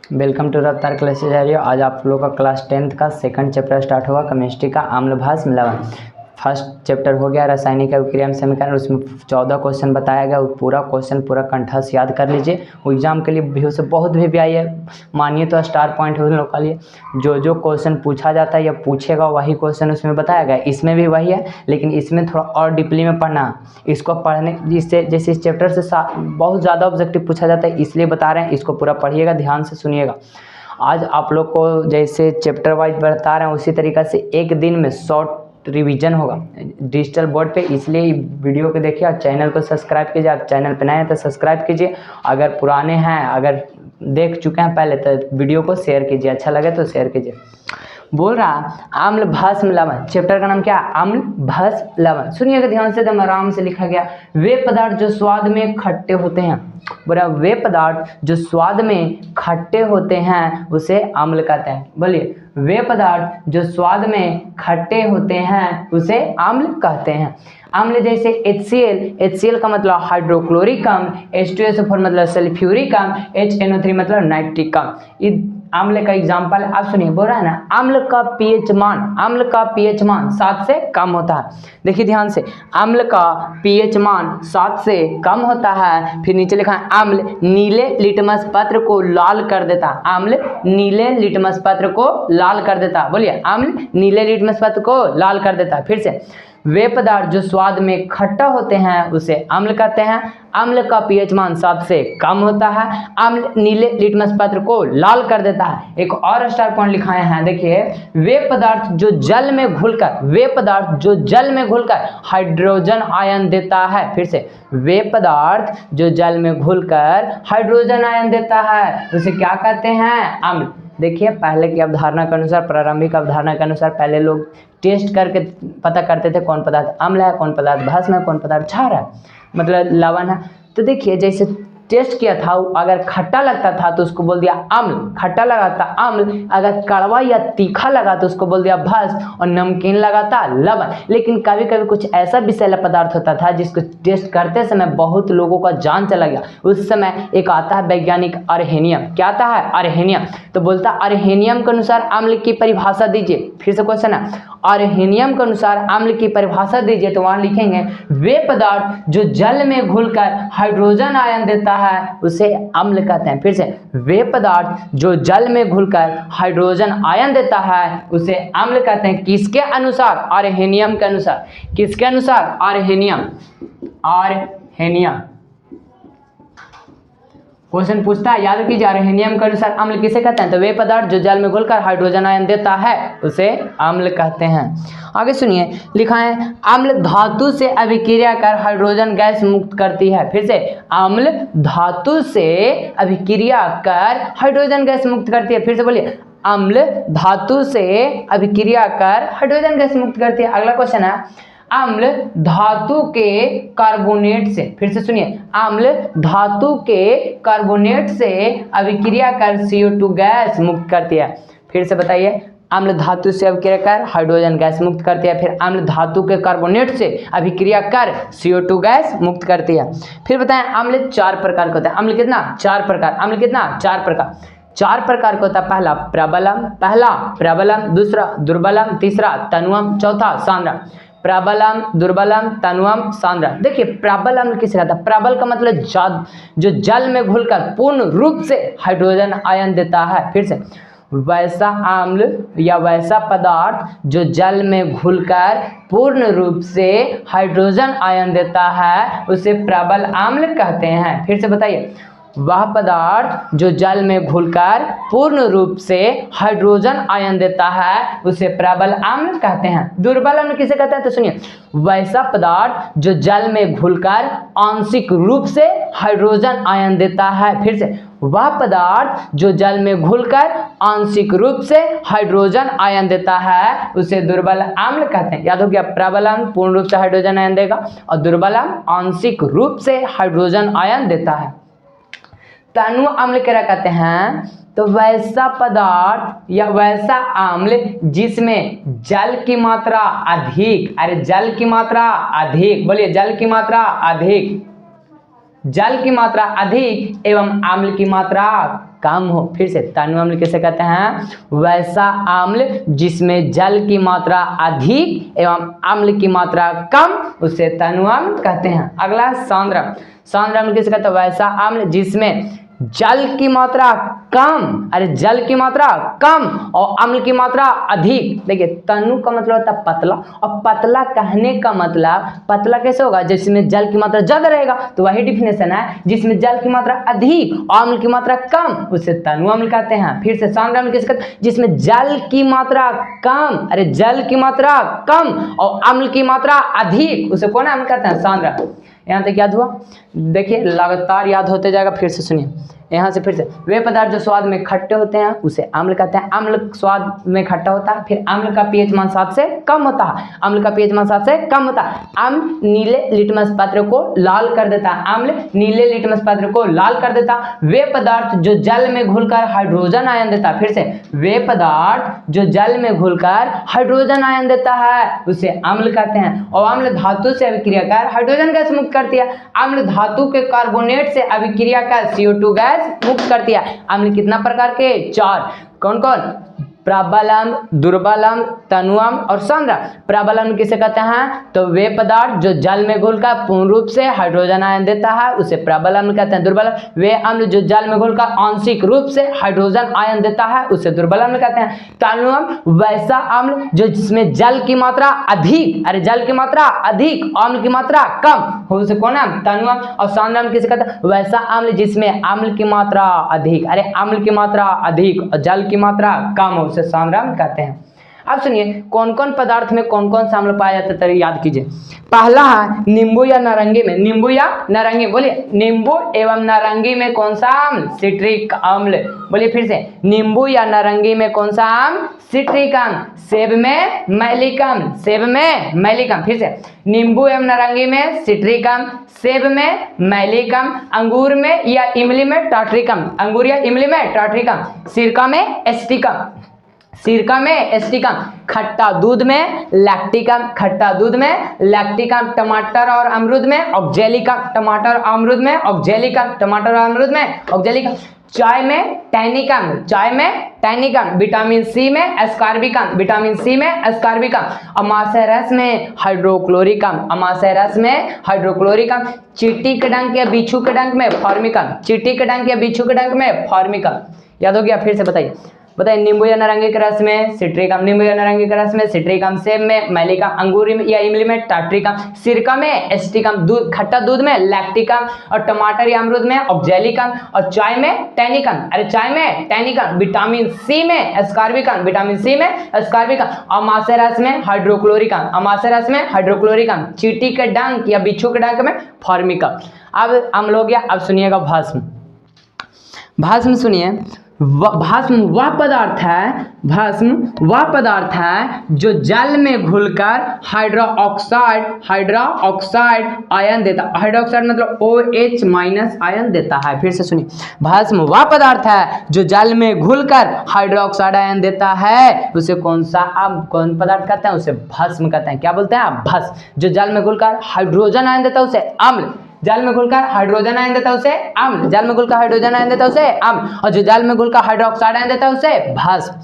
Welcome to रफ्तार classes आइए। आज आप लोग का क्लास 10th का सेकंड चैप्टर स्टार्ट होगा, केमिस्ट्री का अम्लभास मिलावन। फर्स्ट चैप्टर हो गया रासायनिक अभिक्रिया में समीकरण, उसमें 14 क्वेश्चन बताया गया। पूरा क्वेश्चन पूरा कंठस्थ याद कर लीजिए, वो एग्जाम के लिए भी से बहुत भी आई है, मानिए तो स्टार पॉइंट है उन लोग के लिए। जो जो क्वेश्चन पूछा जाता है या पूछेगा वही क्वेश्चन उसमें बताया गया। इसमें भी वही है, लेकिन इसमें थोड़ा और डीपली में पढ़ना। इसको पढ़ने जिससे जैसे इस चैप्टर से बहुत ज़्यादा ऑब्जेक्टिव पूछा जाता है, इसलिए बता रहे हैं। इसको पूरा पढ़िएगा, ध्यान से सुनिएगा। आज आप लोग को जैसे चैप्टर वाइज बता रहे हैं उसी तरीक़ा से एक दिन में शॉर्ट रिवीजन होगा डिजिटल बोर्ड पे, इसलिए वीडियो को देखिए और चैनल को सब्सक्राइब कीजिए। आप चैनल पे नए हैं तो सब्सक्राइब कीजिए, अगर पुराने हैं, अगर देख चुके हैं पहले तो वीडियो को शेयर कीजिए, अच्छा लगे तो शेयर कीजिए। बोल रहा अम्लभस्म लवण, चैप्टर का नाम क्या है? अम्लभस्म लवण। सुनिएगा ध्यान से, एकदम आराम से लिखा गया। वे पदार्थ जो स्वाद में खट्टे होते हैं, बोला वे पदार्थ जो स्वाद में खट्टे होते हैं उसे अम्ल कहते हैं। बोलिए, वे पदार्थ जो स्वाद में खट्टे होते हैं उसे अम्ल कहते हैं। अम्ल जैसे HCl का मतलब हाइड्रोक्लोरिक अम्ल, H2SO4 मतलब सल्फ्यूरिक अम्ल, HNO3 मतलब नाइट्रिक अम्ल। अम्ल का एग्जाम्पल आप सुनिए, बोल रहा है ना अम्ल का पीएच मान 7 से कम होता है। देखिए ध्यान से, अम्ल का पीएच मान 7 से कम होता है। फिर नीचे लिखा है अम्ल नीले लिटमस पत्र को लाल कर देता है। अम्ल नीले लिटमस पत्र को लाल कर देता है। बोलिए, अम्ल नीले लिटमस पत्र को लाल कर देता है। फिर से, वे पदार्थ जो स्वाद में खट्टा होते हैं उसे अम्ल कहते हैं। अम्ल का पीएच मान 7 से कम होता है। अम्ल नीले लिटमस पत्र को लाल कर देता है। एक और स्टार पॉइंट लिखाए हैं, देखिए, वे पदार्थ जो जल में घुलकर हाइड्रोजन आयन देता है। फिर से, वे पदार्थ जो जल में घुलकर हाइड्रोजन आयन देता है उसे क्या कहते हैं? अम्ल। देखिए, पहले की अवधारणा के अनुसार, प्रारंभिक अवधारणा के अनुसार पहले लोग टेस्ट करके पता करते थे कौन पदार्थ अम्ल है, कौन पदार्थ भस्म है, कौन पदार्थ क्षार है, मतलब लवण है। तो देखिए, जैसे टेस्ट किया था, अगर खट्टा लगता था तो उसको बोल दिया अम्ल, खट्टा लगा था अम्ल। अगर कड़वा या तीखा लगा तो उसको बोल दिया भस्म, और नमकीन लगा था लवण। लेकिन कभी कभी कुछ ऐसा विषैला पदार्थ होता था जिसको टेस्ट करते समय बहुत लोगों का जान चला गया। उस समय एक आता है वैज्ञानिक अर्हेनियम। क्या आता है? अर्हेनियम। तो बोलता अर्हेनियम के अनुसार अम्ल की परिभाषा दीजिए। फिर से क्वेश्चन है, अर्हेनियम के अनुसार अम्ल की परिभाषा दीजिए। तो वहां लिखेंगे, वे पदार्थ जो जल में घुलकर हाइड्रोजन आयन देता है उसे अम्ल कहते हैं। फिर से, वे पदार्थ जो जल में घुलकर हाइड्रोजन आयन देता है उसे अम्ल कहते हैं। किसके अनुसार? अर्हेनियम के अनुसार। किसके अनुसार? अर्हेनियम। क्वेश्चन पूछता है, याद कीजिए, अर्हेनियम के अनुसार अम्ल किसे कहते हैं? तो वे पदार्थ जो जल में घुलकर हाइड्रोजन आयन देता है उसे अम्ल कहते हैं। आगे सुनिए, लिखा है अम्ल धातु से अभिक्रिया कर हाइड्रोजन गैस मुक्त करती है। फिर से, अम्ल धातु से अभिक्रिया कर हाइड्रोजन गैस मुक्त करती है। फिर से बोलिए, अम्ल धातु से अभिक्रिया कर हाइड्रोजन गैस मुक्त करती है। अगला क्वेश्चन है, अम्ल धातु के कार्बोनेट से, फिर से सुनिए, अम्ल धातु के कार्बोनेट से अभिक्रिया कर CO2 गैस मुक्त करती है। फिर से बताइए, अम्ल धातु से अभिक्रिया कर हाइड्रोजन गैस मुक्त करती है। फिर अम्ल धातु के कार्बोनेट से अभिक्रिया कर CO2 गैस मुक्त करती है। फिर बताएं, अम्ल 4 प्रकार का होता है। अम्ल कितना? 4 प्रकार। अम्ल कितना? 4 प्रकार। 4 प्रकार का होता है। पहला प्रबलम, दूसरा दुर्बलम, तीसरा तनुअम, चौथा सांद्रम। प्रबलम, दुर्बलम, तनुअम, सांद्रम। देखिए, प्रबल अम्ल किसे कहता है? प्रबल का मतलब जो जल में घुलकर पूर्ण रूप से हाइड्रोजन आयन देता है। फिर से, वैसा अम्ल या वैसा पदार्थ जो जल में घुलकर पूर्ण रूप से हाइड्रोजन आयन देता है उसे प्रबल अम्ल कहते हैं। फिर से बताइए, वह पदार्थ जो जल में घुलकर पूर्ण रूप से हाइड्रोजन आयन देता है उसे प्रबल अम्ल कहते हैं। दुर्बल अम्ल किसे कहते हैं? तो सुनिए, वैसा पदार्थ जो जल में घुलकर आंशिक रूप से हाइड्रोजन आयन देता है। फिर से, वह पदार्थ जो जल में घुलकर आंशिक रूप से हाइड्रोजन आयन देता है उसे दुर्बल अम्ल कहते हैं। याद हो गया, प्रबल अम्ल पूर्ण रूप से हाइड्रोजन आयन देगा और दुर्बल अम्ल आंशिक रूप से हाइड्रोजन आयन देता है। तनु अम्ल क्या कहते हैं? तो वैसा पदार्थ या वैसा अम्ल जिसमें जल की मात्रा अधिक, अरे जल की मात्रा अधिक, बोलिए जल की मात्रा अधिक, जल की मात्रा अधिक एवं अम्ल की मात्रा कम हो। फिर से तनु अम्ल किसे कहते हैं? वैसा अम्ल जिसमें जल की मात्रा अधिक एवं अम्ल की मात्रा कम, उसे तनु अम्ल कहते हैं। अगला सांद्र अम्ल किसे कहते हैं? वैसा अम्ल जिसमें जल की मात्रा कम, अरे जल की मात्रा कम और अम्ल की मात्रा अधिक। देखिए तनु का मतलब होता है पतला, और पतला कहने का मतलब पतला कैसे होगा? जिसमें जल की मात्रा ज्यादा रहेगा, तो वही डिफिनेशन है। जिसमें जल की मात्रा अधिक और अम्ल की मात्रा कम, उसे तनु अम्ल कहते हैं। फिर से सांद्र अम्ल किसे कहते हैं? जिसमें जल की मात्रा कम, अरे जल की मात्रा कम और अम्ल की मात्रा अधिक, उसे कौन अम्ल कहते हैं? सांद्र। यहाँ तक याद हुआ? देखिए लगातार याद होते जाएगा। फिर से सुनिए यहाँ से, फिर से वे पदार्थ जो स्वाद में खट्टे होते हैं उसे अम्ल कहते हैं। अम्ल स्वाद में खट्टा होता है। फिर अम्ल का पीएच मान 7 से कम होता है। अम्ल का पीएच मान 7 से कम होता है। अम्ल नीले लिटमस पत्र को लाल कर देता है। अम्ल नीले लिटमस पत्र को लाल कर देता है। वे पदार्थ जो जल में घुलकर हाइड्रोजन आयन देता है। फिर से वे पदार्थ जो जल में घुलकर हाइड्रोजन आयन देता है उसे अम्ल कहते हैं। और अम्ल धातु से अभिक्रिया कर हाइड्रोजन गैस मुक्त करती है। अम्ल धातु के कार्बोनेट से अभिक्रिया कर CO2 गैस मुक्त करती है। अम्ल कितना प्रकार के? 4। कौन कौन? प्रबल अम्ल, दुर्बल अम्ल, तनु अम्ल और सांद्र। प्रबल अम्ल किसे कहते हैं? तो वे पदार्थ जो जल में घुलकर पूर्ण रूप से हाइड्रोजन आयन देता है उसे प्रबल अम्ल कहते हैं। दुर्बल वे अम्ल जो जल में घुलकर आंशिक रूप से हाइड्रोजन आयन देता है उसे दुर्बल अम्ल कहते हैं। तनु अम्ल वैसा अम्ल जो जिसमें जल की मात्रा अधिक, अरे जल की मात्रा अधिक, अम्ल की मात्रा कम, उसे कौन है? तनु अम्ल। और सांद्र अम्ल किसे कहते हैं? वैसा अम्ल जिसमें अम्ल की मात्रा अधिक, अरे अम्ल की मात्रा अधिक और जल की मात्रा कम हो, उसे सांद्र अम्ल कहते हैं। अब सुनिए कौन कौन पदार्थ में कौन कौन सा अम्ल पाया जाता है, याद कीजिए। पहला है नींबू या नारंगी में। नींबू या नारंगी, बोलिए। नींबू एवं नारंगी में कौन सा अम्ल? सिट्रिक अम्ल। बोलिए फिर से, नींबू या नारंगी में कौन सा अम्ल? सिट्रिक अम्ल। सेब में मैलिक अम्ल। सेब में मैलिक अम्ल। फिर से, नींबू एवं नारंगी में सिट्रिक अम्ल, सेब में मैलिक अम्ल, अंगूर में या इमली में टार्ट्रिक अम्ल। अंगूर या इमली में टार्ट्रिक अम्ल। सिरका में एसिटिक अम्ल। सिरका में एसिटिक अम्ल। खट्टा दूध में लैक्टिक अम्ल। खट्टा दूध में लैक्टिक अम्ल। टमाटर और अमरूद में ऑक्जेलिक अम्ल। टमाटर और अमरूद में ऑक्जेलिक अम्ल। टमाटर और अमरूद में ऑक्जेलिक अम्ल। चाय में टैनिक अम्ल। चाय में टैनिक अम्ल। विटामिन सी में एस्कॉर्बिक अम्ल। विटामिन सी में एस्कॉर्बिक अम्ल। अमाशय रस में हाइड्रोक्लोरिक अम्ल। अमाशय रस में हाइड्रोक्लोरिक अम्ल। चींटी के डंक या बिच्छू के डंक में फॉर्मिक अम्ल। चींटी के डंक या बिच्छू के डंक में फॉर्मिक अम्ल। याद हो गया? फिर से बताइए, नींबू या नारंगी के रस में सिट्रिक अम्ल। नींबू या नारंगी के रस में सिट्रिक अम्ल। सेब में मैलिक अम्ल। अंगूर या इमली में टार्ट्रिक अम्ल। सिरका में एसिटिक अम्ल। दूध खट्टा दूध में लैक्टिक अम्ल। और टमाटर या अमरूद में ऑक्जेलिक अम्ल। और चाय में टैनिक अम्ल। अरे चाय में टैनिक अम्ल। विटामिन सी में एस्कॉर्बिक अम्ल। विटामिन सी में एस्कॉर्बिक अम्ल। अमाशय रस में हाइड्रोक्लोरिक अम्ल। अमाशय रस में हाइड्रोक्लोरिक अम्ल। चींटी के डंक या बिच्छू के डंक में फॉर्मिक अम्ल। अब अम्ल हो गया। अब सुनिएगा भस्म। भस्म सुनिए, भस्म वह पदार्थ है, भस्म वह पदार्थ है जो जल में घुलकर हाइड्रोक्साइड आयन देता है। हाइड्रोक्साइड मतलब OH- आयन देता है। फिर से सुनिए, भस्म वह पदार्थ है जो जल में घुलकर हाइड्रोक्साइड आयन देता है उसे कौन पदार्थ कहते हैं? उसे भस्म कहते हैं। क्या बोलते हैं आप? भस्म। जो जल में घुलकर हाइड्रोजन आयन देता है उसे अम्ल। जल में घुलकर हाइड्रोजन आयन देता है उसे अम्ल। जल में घुलकर हाइड्रोजन आयन देता है उसे अम्ल। और जो जल में घुलकर हाइड्रोक्साइड आयन देता है उसे भस्म।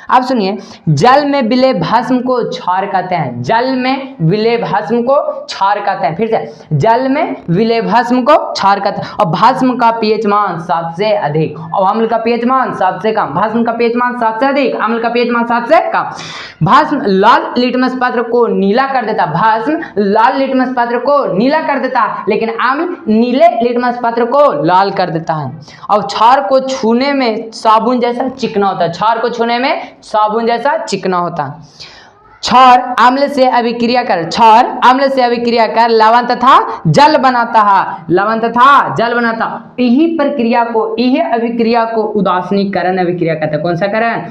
अब सुनिए, जल में विलय भस्म को क्षार कहते हैं। जल में विलय भस्म को क्षार कहते हैं। फिर से, जल में विलय भस्म को क्षार कहते हैं। और भस्म का पीएच मान 7 से अधिक और अम्ल का पीएच मान 7 से कम। भस्म का पीएच मान 7 से अधिक, अम्ल का पीएच मान 7 से कम। भस्म लाल लिटमस पत्र को नीला कर देता। भस्म लाल लिटमस पत्र को नीला कर देता है, लेकिन अम्ल नीले लिटमस पत्र को लाल कर देता है। और क्षार को छूने में साबुन जैसा चिकना होता है। क्षार को छूने में साबुन जैसा चिकना होता है। क्षार अम्ल से अभिक्रिया कर लवण तथा जल बनाता है। लवण तथा जल बनाता। यही अभिक्रिया को उदासीनीकरण अभिक्रिया कहते हैं। कौन सा करण?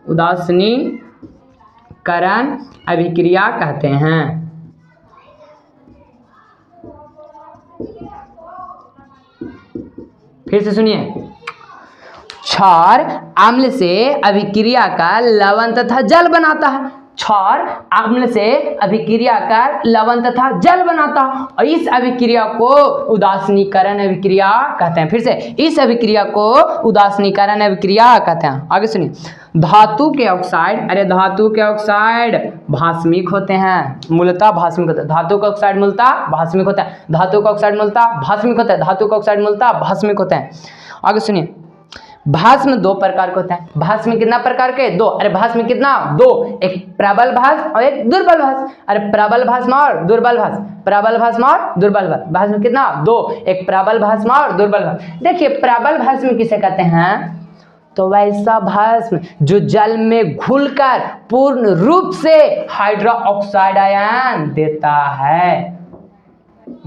उदासीनीकरण अभिक्रिया कहते हैं। फिर से सुनिए, क्षार अम्ल से अभिक्रिया कर लवण तथा जल बनाता है। क्षार अम्ल से अभिक्रिया कर लवण तथा जल बनाता, और इस अभिक्रिया को उदासीनीकरण अभिक्रिया कहते हैं। फिर से, इस अभिक्रिया को उदासीनीकरण अभिक्रिया कहते हैं। आगे सुनिए, धातु के ऑक्साइड, अरे धातु के ऑक्साइड भास्मिक होते हैं, मूलतः भास्मिक होते हैं। धातु का ऑक्साइड मूलतः भास्मिक होता है, धातु का ऑक्साइड मूलतः भास्मिक होता है, धातु का ऑक्साइड मूलतः भास्मिक होते हैं। आगे सुनिए, भास्म दो प्रकार के होते हैं। भास्म कितना प्रकार के? दो। अरे भास्म कितना? दो, एक प्रबल भास्म और एक दुर्बल भास्म। अरे प्रबल भास्म और दुर्बल भास्म, प्रबल भास्म और दुर्बल भास्म। भास्म कितना? दो, एक प्रबल भास्म और दुर्बल भास्म। देखिए प्रबल भास्म किसे कहते हैं? तो वैसा भस्म जो जल में घुलकर पूर्ण रूप से हाइड्रोक्साइड आयन देता है।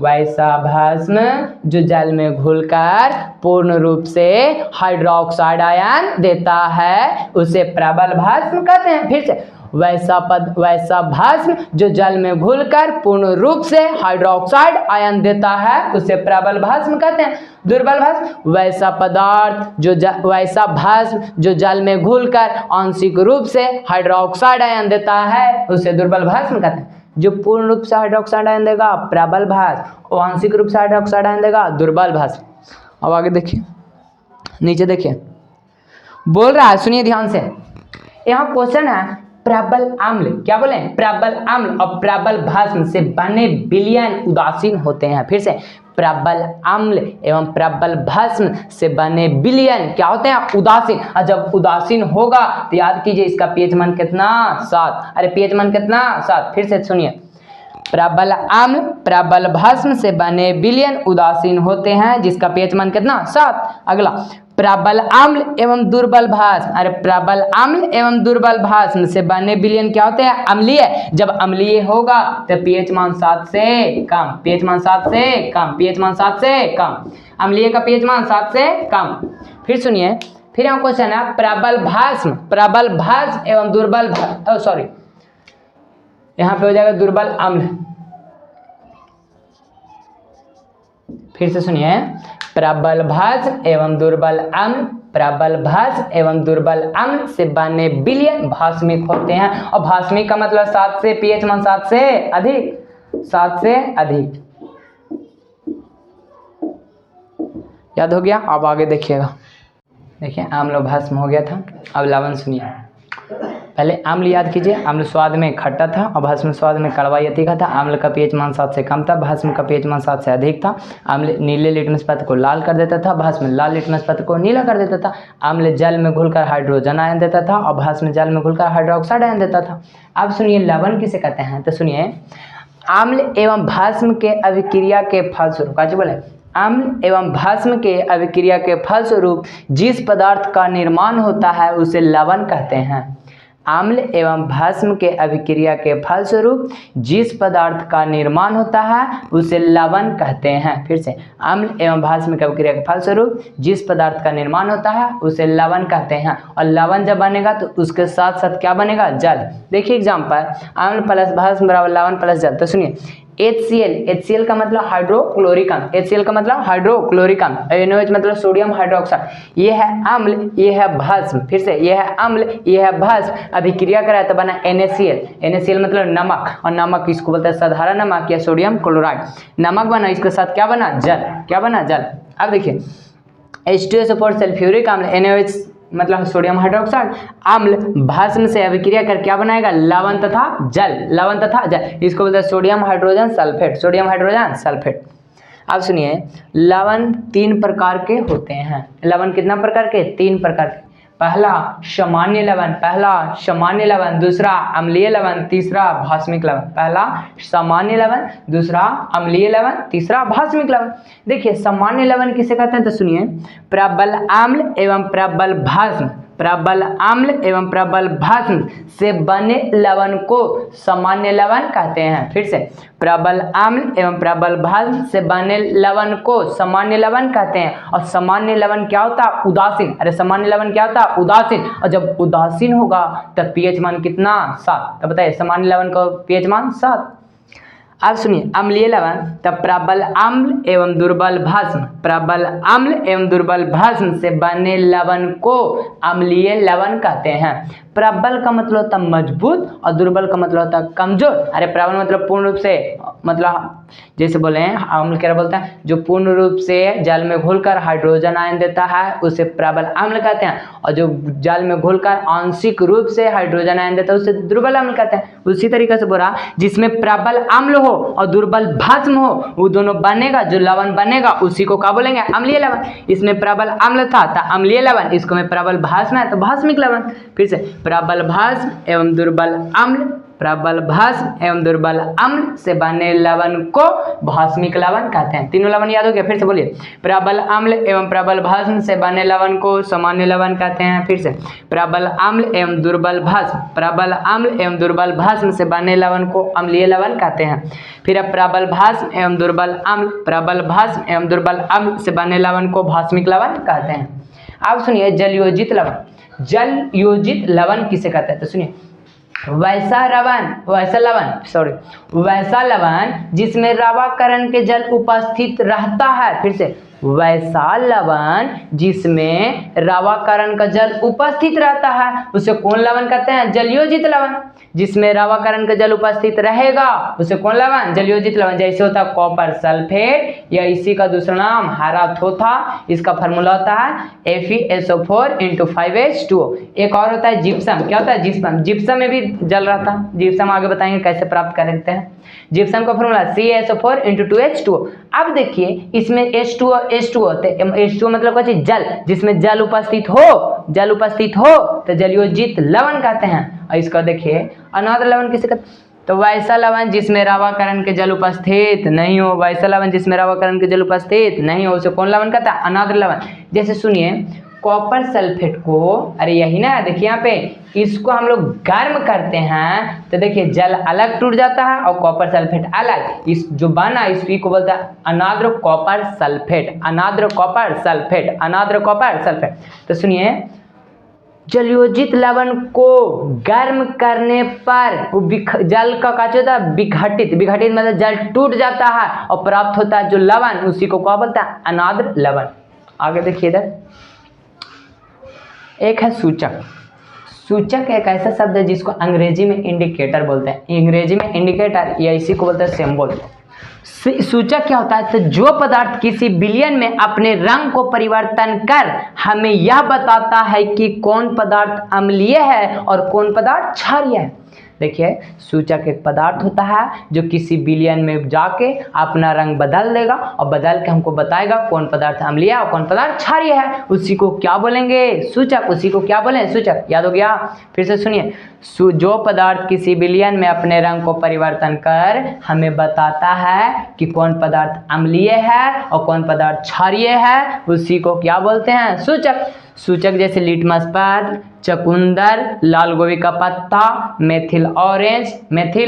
वैसा भस्म जो जल में घुलकर पूर्ण रूप से हाइड्रोक्साइड आयन देता है उसे प्रबल भस्म कहते हैं। फिर से, वैसा भस्म जो जल में घुलकर पूर्ण रूप से हाइड्रोक्साइड आयन देता है उसे प्रबल भस्म कहते हैं। दुर्बल भस्म, वैसा पदार्थ जो वैसा भस्म जो जल में घुलकर आंशिक रूप से हाइड्रोक्साइड आयन देता है उसे दुर्बल भस्म कहते हैं। जो पूर्ण रूप से हाइड्रोक्साइड आयन देगा प्रबल भस्म, और आंशिक रूप से हाइड्रोक्साइड आयन देगा दुर्बल भस्म। अब आगे देखिए, नीचे देखिए, बोल रहा है, सुनिए ध्यान से। यहाँ क्वेश्चन है प्रबल अम्ल, क्या बोले? प्रबल अम्ल और प्रबल भस्म से बने विलयन उदासीन होते हैं। फिर से, प्रबल अम्ल एवं प्रबल भस्म से बने विलयन क्या होते हैं? उदासीन। और जब उदासीन होगा तो याद कीजिए इसका पीएच मान कितना? 7। अरे पीएच मान कितना? 7। फिर से सुनिए, प्रबल अम्ल प्रबल भस्म से बने विलयन उदासीन होते हैं जिसका पीएच मान कितना? 7। अगला, प्रबल अम्ल एवं दुर्बल भस्म, अरे प्रबल अम्ल एवं दुर्बल भस्म से बने विलयन क्या होते हैं? अम्लीय। जब अम्लीय होगा तो पीएच मान 7 से कम, पीएच मान 7 से कम, पीएच मान 7 से कम, अम्लीय का पीएच मान 7 से कम। फिर सुनिए, फिर यहाँ क्वेश्चन है प्रबल भस्म एवं दुर्बल सॉरी यहाँ पे हो जाएगा दुर्बल अम्ल। फिर से सुनिए, प्रबल भस्म एवं दुर्बल अम्ल, प्रबल भस्म एवं दुर्बल अम्ल से बने विलयन भास्मिक होते हैं। और भास्मिक का मतलब 7 से, पीएच मान 7 से अधिक, 7 से अधिक। याद हो गया? अब आगे देखिएगा। देखिए अम्ल भस्म हो गया था, अब लवण सुनिए। पहले अम्ल याद कीजिए, अम्ल स्वाद में खट्टा था और भस्म स्वाद में कड़वा या तीखा था। अम्ल का पीएच मान 7 से कम था, भस्म का पीएच मान 7 से अधिक था। अम्ल नीले लिटमस पत्र को लाल कर देता था, भस्म लाल लिटमस पत्र को नीला कर देता था। अम्ल जल में घुलकर हाइड्रोजन आयन देता था और भस्म जल में घुलकर हाइड्रोक्साइड आयन देता था। अब सुनिए लवण किसे कहते हैं? तो सुनिए, अम्ल एवं भस्म के अभिक्रिया के फलस्वरूप, क्या बोले? अम्ल एवं भस्म के अभिक्रिया के फलस्वरूप जिस पदार्थ का निर्माण होता है उसे लवण कहते हैं। अम्ल एवं भस्म के अभिक्रिया के फलस्वरूप जिस पदार्थ का निर्माण होता है उसे लवण कहते हैं। फिर से, अम्ल एवं भस्म के अभिक्रिया के फलस्वरूप जिस पदार्थ का निर्माण होता है उसे लवण कहते हैं। और लवण जब बनेगा तो उसके साथ साथ क्या बनेगा? जल। देखिए एग्जाम्पल, अम्ल प्लस भस्म बराबर लवण प्लस जल। तो सुनिए, HCl का मतलब हाइड्रोक्लोरिक अम्ल, HCl का मतलब हाइड्रोक्लोरिक अम्ल, NaOH मतलब सोडियम हाइड्रोक्साइड। ये है अम्ल, ये है भस्म। फिर से, ये है अम्ल, ये है भस्म, अभिक्रिया करा तो बना NaCl। NaCl मतलब नमक, और नमक इसको बोलते हैं साधारण नमक या सोडियम क्लोराइड। नमक बना, इसके साथ क्या बना? जल। क्या बना? जल। अब देखिए, H2SO4 सल्फ्यूरिक अम्ल, NaOH मतलब सोडियम हाइड्रोक्साइड, अम्ल भस्म से अभिक्रिया कर क्या बनाएगा? लवण तथा जल, लवण तथा जल। इसको बोलते हैं sodium hydrogen sulphate, sodium hydrogen sulphate. अब सुनिए, लवण 3 प्रकार के होते हैं। लवण कितना प्रकार के? 3 प्रकार के। पहला सामान्य लवण, दूसरा अम्लीय लवण, तीसरा भास्मिक लवण। पहला सामान्य लवण, दूसरा अम्लीय लवण, तीसरा भास्मिक लवण। देखिए सामान्य लवण किसे कहते हैं? तो सुनिए, प्रबल अम्ल एवं प्रबल भस्म, प्रबल अम्ल एवं प्रबल भस्म से बने लवण को सामान्य लवण कहते हैं। फिर से, प्रबल अम्ल एवं प्रबल भस्म से बने लवण को सामान्य लवण कहते हैं। और सामान्य लवण क्या होता है? उदासीन। अरे सामान्य लवण क्या होता है? उदासीन। और जब उदासीन होगा तब पीएच मान कितना? 7। तो बताइए सामान्य लवण का पीएच मान 7। अब सुनिए अम्लीय लवण, तब प्रबल अम्ल एवं दुर्बल भस्म, प्रबल अम्ल एवं दुर्बल भस्म से बने लवण को अम्लीय लवण कहते हैं। प्रबल का मतलब होता है मजबूत और दुर्बल का मतलब होता है कमजोर। अरे प्रबल मतलब पूर्ण रूप से, मतलब जैसे बोले हैं अम्ल क्या बोलते हैं, जो पूर्ण रूप से जल में घुलकर हाइड्रोजन आयन देता है उसे प्रबल अम्ल कहते हैं, और जो जल में घुलकर आंशिक रूप से हाइड्रोजन आयन देता है उसे दुर्बल अम्ल कहते हैं। उसी तरीके से बोला जिसमें प्रबल अम्ल हो और दुर्बल भस्म हो, वो दोनों बनेगा, जो लवण बनेगा उसी को क्या बोलेंगे, अम्लीय लवण। इसमें प्रबल अम्ल था तो अम्लीय लवण, इसको में प्रबल भस्म है तो भस्मिक लवण। फिर से प्रबल भस्म एवं दुर्बल अम्ल, प्रबल भस्म एवं दुर्बल अम्ल से बने लवण को भस्मिक लवण कहते हैं। तीनों लवण याद हो गया, फिर से बोलिए। प्रबल अम्ल एवं प्रबल भस्म से बने लवण को सामान्य लवण कहते हैं। फिर से प्रबल अम्ल एवं दुर्बल भस्म, प्रबल अम्ल एवं दुर्बल भस्म से बने लवण को अम्लीय लवण कहते हैं। फिर अब प्रबल भस्म एवं दुर्बल अम्ल, प्रबल भस्म एवं दुर्बल अम्ल से बने लवण को भस्मिक लवण कहते हैं। अब सुनिए जलयोजित लवण। जल योजित लवण किसे कहते हैं, तो सुनिए वैसा लवण जिसमें रवाकरण के जल उपस्थित रहता है। फिर से वैसा लवण जिसमें रवाकरण का जल उपस्थित रहता है उसे कौन लवण कहते हैं, जलयोजित लवण। जिसमें रवाकरण का जल उपस्थित रहेगा उसे कौन लवण, जलयोजित लवण। जैसे होता है कॉपर सल्फेट, या इसी का दूसरा नाम हराथोथा, इसका फार्मूला होता है FeSO4 × 5H2O। एक और होता है जिप्सम। क्या होता है, जिप्सम। जिप्सम में भी जल रहता है, जिप्सम आगे बताएंगे कैसे प्राप्त करते हैं। जिप्सम का फार्मूला CaSO4 × 2H2O। अब देखिए इसमें H2O होते हैं, H2O मतलब क्या चीज, जल। जिसमें जल उपस्थित हो तो जलयोजित लवण कहते हैं। और इसका देखिए अनाद्र लवण किसे कहते हैं, तो वैसा लवण जिसमें रवाकरण के जल उपस्थित नहीं हो, वैसा लवण जिसमें रवाकरण के जल उपस्थित नहीं हो उसे कौन लवण कहता है, अनाद्र लवण। जैसे सुनिए कॉपर सल्फेट को, अरे यही ना, देखिए यहाँ पे इसको हम लोग गर्म करते हैं तो देखिए जल अलग टूट जाता है और कॉपर सल्फेट अलग। इस जो बना इसी को बोलता है अनाद्र कॉपर सल्फेट, अनाद्र कॉपर सल्फेट, अनाद्र कॉपर सल्फेट। तो सुनिए जलयोजित लवण को गर्म करने पर वो जल का काचा होता है विघटित मतलब जल टूट जाता है और प्राप्त होता है जो लवण, उसी को क्या बोलता है, अनाद्र लवण। आगे देखिए इधर एक है सूचक। सूचक एक ऐसा शब्द है जिसको अंग्रेजी में इंडिकेटर बोलते हैं, अंग्रेजी में इंडिकेटर या इसी को बोलते हैं सिंबल। सूचक क्या होता है, तो जो पदार्थ किसी विलयन में अपने रंग को परिवर्तन कर हमें यह बताता है कि कौन पदार्थ अम्लीय है और कौन पदार्थ क्षारीय है। देखिए सूचक एक पदार्थ होता है जो किसी विलयन में जाके अपना रंग बदल देगा और बदल के हमको बताएगा कौन पदार्थ अम्लीय है और कौन पदार्थ क्षारीय है, उसी को क्या बोलेंगे, सूचक। उसी को क्या बोलें, सूचक। याद हो गया, फिर से सुनिए। जो पदार्थ किसी विलयन में अपने रंग को परिवर्तन कर हमें बताता है कि कौन पदार्थ अम्लीय है और कौन पदार्थ क्षारीय है, उसी को क्या बोलते हैं, सूचक। सूचक जैसे लिटमस पत्र, चुकंदर, लाल गोभी का पत्ता, मेथिल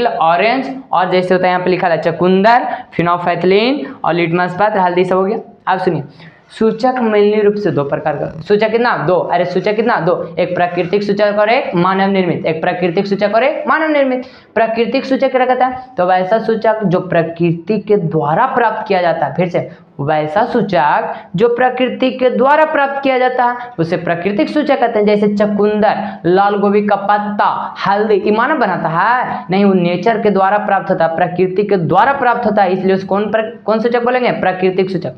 ऑरेंज और जैसे होता है यहाँ पे लिखा है चुकंदर, फिनोल्फथलीन और लिटमस पत्र, हल्दी सब हो गया। अब सुनिए सूचक मूल्य रूप से दो प्रकार का। सूचक कितना, दो। अरे सूचक कितना, दो। एक प्राकृतिक सूचक और एक मानव निर्मित। एक प्राकृतिक सूचक और एक मानव निर्मित। प्राकृतिक सूचक क्या कहता है, तो वैसा सूचक जो प्रकृति के द्वारा प्राप्त किया जाता है। फिर से वैसा सूचक जो प्रकृति के द्वारा प्राप्त किया जाता है उसे प्राकृतिक सूचक कहते हैं। जैसे चुकंदर, लाल गोभी का पत्ता, हल्दी, ये मानव बनाता है नहीं, वो नेचर के द्वारा प्राप्त होता है, प्रकृति के द्वारा प्राप्त होता है, इसलिए उसको कौन सूचक बोलेंगे, प्राकृतिक सूचक।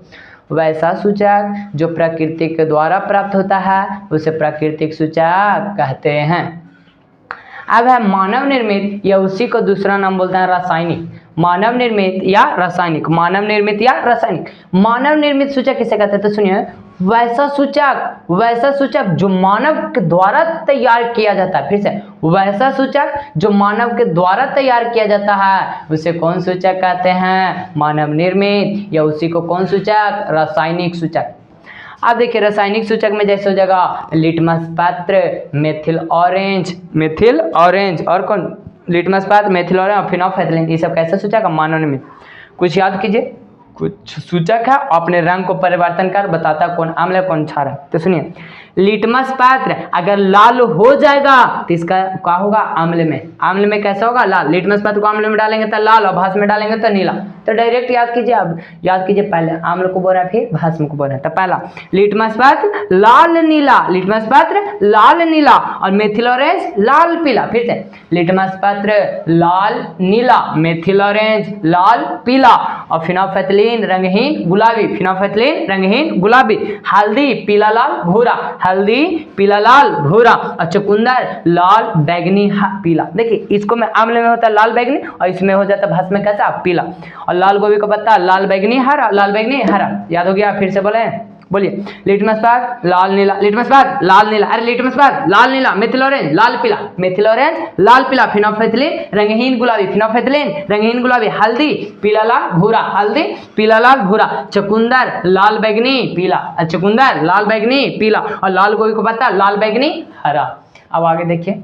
वैसा सूचक जो प्रकृति के द्वारा प्राप्त होता है उसे प्राकृतिक सूचक कहते हैं। अब है मानव निर्मित, या उसी को दूसरा नाम बोलते हैं रासायनिक। मानव निर्मित या रासायनिक, मानव निर्मित या रासायनिक। मानव निर्मित सूचक किसे कहते हैं, तो सुनिए वैसा सूचक जो मानव के द्वारा तैयार किया जाता है। फिर से वैसा सूचक जो मानव के द्वारा तैयार किया जाता है उसे कौन सूचक कहते हैं, मानव निर्मित, या उसी को कौन सूचक, रासायनिक सूचक। अब देखिए रासायनिक सूचक में जैसे हो जाएगा लिटमस पत्र, मेथिल ऑरेंज और कौन, लिटमस पत्र, मेथिल ऑरेंज और फिनोल्फथलीन, ये सब कैसा सूचक है, मानव निर्मित। कुछ याद कीजिए, कुछ सूचक है अपने रंग को परिवर्तन कर बताता कौन अम्ल है कौन क्षार है। तो सुनिए लिटमस पात्र अगर लाल हो जाएगा तो इसका क्या होगा, अम्ल में। अम्ल में कैसा होगा, लाल। लिटमस पात्र को अम्ल में डालेंगे तो लाल और भस्म में डालेंगे तो नीला। तो डायरेक्ट याद कीजिए, अब याद कीजिए, पहले अम्ल को बोल रहा है फिर भस्म को बोल रहा है। तो पहला लिटमस पात्र लाल नीला, लिटमस पात्र लाल नीला, और मेथिल ऑरेंज लाल पीला। फिर से लिटमस पात्र लाल नीला, मेथिल ऑरेंज लाल पीला, और फिनोल्फथलीन रंगहीन गुलाबी, फिनोल्फथलीन रंगहीन गुलाबी, हल्दी पीला लाल भूरा, हल्दी पीला लाल भूरा, और चुकंदर लाल बैगनी पीला। देखिए इसको में अम्ल में होता है लाल बैगनी और इसमें हो जाता है भस्म में कैसा, पीला। और लाल गोभी का पत्ता लाल बैगनी हरा, लाल बैगनी हरा। याद हो गया, फिर से बोले, बोलिए। लिटमस पात्र लाल नीला, लिटमस पात्र लाल नीला, अरे लिटमस पात्र लाल नीला, मेथिल ऑरेंज लाल पीला, मेथिल ऑरेंज लाल पीला, फिनोल्फथलीन रंगहीन गुलाबी, फिनोल्फथलीन रंगहीन गुलाबी, हल्दी पीला लाल भूरा, हल्दी पीला लाल भूरा, चुकंदर लाल बैगनी पीला, चुकंदर लाल बैगनी पीला, और लाल गोभी का पत्ता लाल बैगनी हरा। अब आगे देखिए,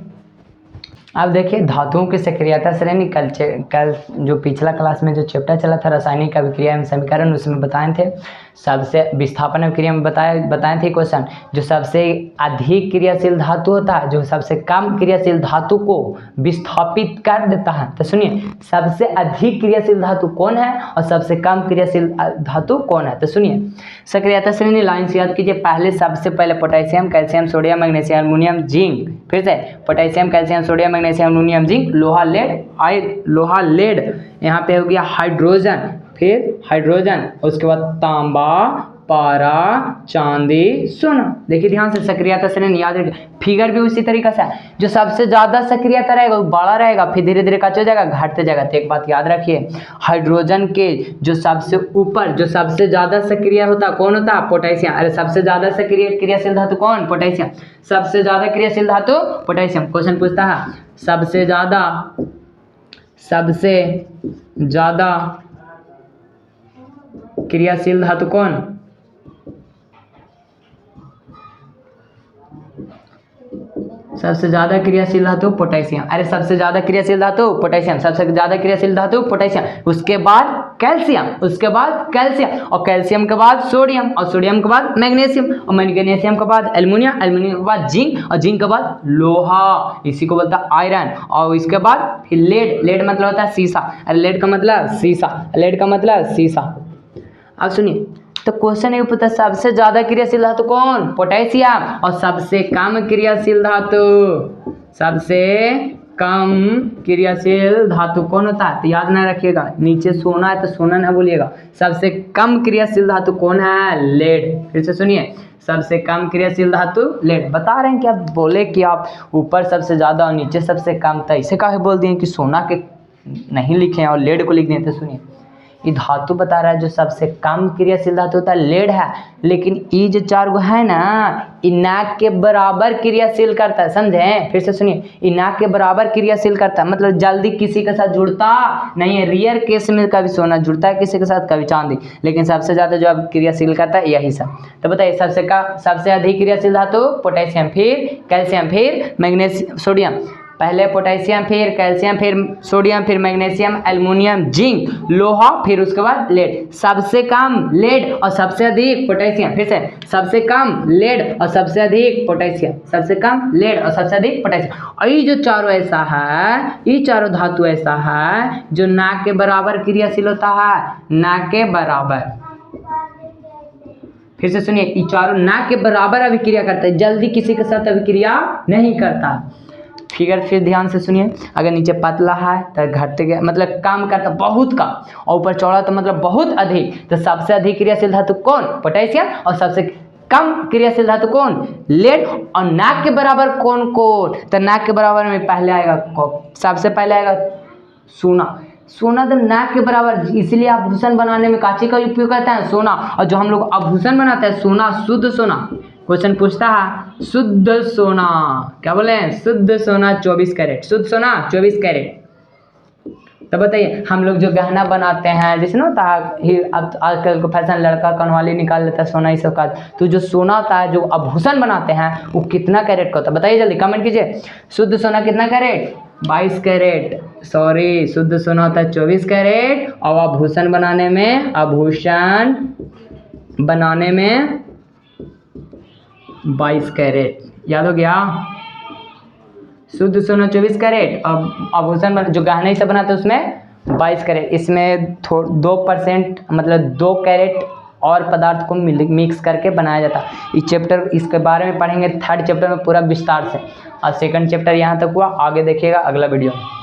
अब देखिए धातुओं की सक्रियता श्रेणी। कल जो पिछला क्लास में जो चैप्टर चला था रासायनिक अभिक्रिया एवं समीकरण, उसमें बताए थे सबसे विस्थापन अभिक्रिया में बताए थे क्वेश्चन, जो सबसे अधिक क्रियाशील धातु होता है, जो सबसे कम क्रियाशील धातु को विस्थापित कर देता है। तो सुनिए, सबसे अधिक क्रियाशील धातु कौन है और सबसे कम क्रियाशील धातु कौन है। तो सुनिए सक्रियता श्रेणी लाइन से याद कीजिए। पहले सबसे पहले potassium, calcium, sodium, magnesium, aluminium, zinc. फिर से potassium, calcium, sodium, magnesium, aluminium, zinc, लोहा, लेड, लोहा, लेड, यहाँ पे हो गया हाइड्रोजन, फिर हाइड्रोजन, उसके बाद तांबा, पारा, चांदी, सोना। देखिए ध्यान से सक्रियता श्रेणी याद रखिए। फिगर भी उसी तरीके से है, जो सबसे ज्यादा सक्रियता रहेगा वो बड़ा रहेगा, फिर धीरे धीरे कच्चा हो जाएगा, घटते जाएगा। तो एक बात याद रखिए, हाइड्रोजन के जो सबसे ऊपर जो सबसे ज्यादा सक्रिय होता है कौन होता है, पोटेशियम। अरे सबसे ज्यादा सक्रिय क्रियाशील धातु कौन, पोटेशियम। सबसे ज्यादा क्रियाशील धातु पोटेशियम। क्वेश्चन पूछता है सबसे ज्यादा क्रियाशील धातु कौन, सबसे ज्यादा क्रियाशील धातु पोटेशियम। अरे सबसे ज्यादा क्रियाशील धातु पोटेशियम, सबसे ज्यादा क्रियाशील धातु पोटेशियम, उसके बाद कैल्शियम, उसके बाद कैल्शियम, और कैल्शियम के बाद सोडियम, और सोडियम के बाद मैग्नीशियम, और मैग्नीशियम के बाद एल्युमिनियम, एल्युमिनियम के बाद जिंक, और जिंक के बाद लोहा, इसी को बोलता है आयरन, और इसके बाद फिर लेड। लेड मतलब होता है शीशा। अरे लेड का मतलब शीशा, लेड का मतलब शीशा। अब सुनिए, तो क्वेश्चन ये पूछता है सबसे ज्यादा क्रियाशील धातु कौन, पोटेशियम, और सबसे कम क्रियाशील धातु, सबसे कम क्रियाशील धातु कौन होता है। तो याद ना रखिएगा, नीचे सोना है तो सोना ना बोलिएगा। सबसे कम क्रियाशील धातु कौन है, लेड। फिर से सुनिए, सबसे कम क्रियाशील धातु लेड। बता रहे हैं कि आप बोले कि आप ऊपर सबसे ज्यादा और नीचे सबसे कम, तो इसे काहे बोल दिए कि सोना के नहीं लिखे और लेड को लिख दिए। तो सुनिए, ये धातु बता रहा है जो सबसे कम क्रियाशील धातु होता है लेड है, लेकिन ये जो चार गो है ना, ये नाक के बराबर क्रियाशील करता है, समझे। फिर से सुनिए, ये नाक के बराबर क्रियाशील करता है, मतलब जल्दी किसी के साथ जुड़ता नहीं है। रियर केस में कभी सोना जुड़ता है किसी के साथ, कभी चांदी, लेकिन सबसे ज्यादा जो अब क्रियाशील करता है यही सब। तो बताइए सबसे अधिक क्रियाशील धातु पोटेशियम, फिर कैल्शियम, फिर मैग्नीशियम, सोडियम। पहले पोटेशियम, फिर कैल्शियम, फिर सोडियम, फिर मैग्नीशियम, एल्युमिनियम, जिंक, लोहा, फिर उसके बाद लेड। सबसे कम लेड और सबसे अधिक पोटेशियम। फिर से सबसे कम लेड और सबसे अधिक पोटेशियम, सबसे कम लेड और सबसे अधिक पोटेशियम। और ये जो चारों ऐसा है, ये चारों धातु ऐसा है जो ना के बराबर क्रियाशील होता है, ना के बराबर। फिर से सुनिए, ये चारों ना के बराबर अभिक्रिया करता है, जल्दी किसी के साथ अभिक्रिया नहीं करता। फिगर फिर ध्यान से सुनिए, अगर नीचे पतला है तो घटते गया मतलब काम करता बहुत कम, और ऊपर चौड़ा तो मतलब बहुत अधिक। तो सबसे अधिक क्रियाशील धातु कौन, पोटेशियम, और सबसे कम क्रियाशील धातु कौन, लेड, और नाक के बराबर कौन कौन। तो नाक के बराबर में पहले आएगा, सबसे पहले आएगा सोना। सोना तो नाक के बराबर, इसलिए आभूषण बनाने में कांची का उपयोग करते हैं, सोना। और जो हम लोग आभूषण बनाते हैं सोना, शुद्ध सोना। क्वेश्चन पूछता है शुद्ध सोना, क्या बोले, शुद्ध सोना 24 कैरेट, शुद्ध सोना 24 कैरेट। तो बताइए हम लोग जो गहना बनाते हैं, जैसे ना होता है अब आजकल को फैशन, लड़का कनवाली निकाल लेता है सोना, इस का। तो जो सोना होता है जो आभूषण बनाते हैं वो कितना कैरेट का होता है, बताइए जल्दी कमेंट कीजिए। शुद्ध सोना कितना कैरेट, 22 कैरेट, सॉरी शुद्ध सोना होता है 24 कैरेट, और आभूषण बनाने में 22 कैरेट, याद हो गया। शुद्ध सोना 24 कैरेट, अब आभूषण जो गहने से बनाते हैं उसमें 22 कैरेट। इसमें 2% मतलब 2 कैरेट और पदार्थ को मिक्स करके बनाया जाता है। इस चैप्टर इसके बारे में पढ़ेंगे 3rd चैप्टर में पूरा विस्तार से। और 2nd चैप्टर यहाँ तक हुआ, आगे देखिएगा अगला वीडियो में।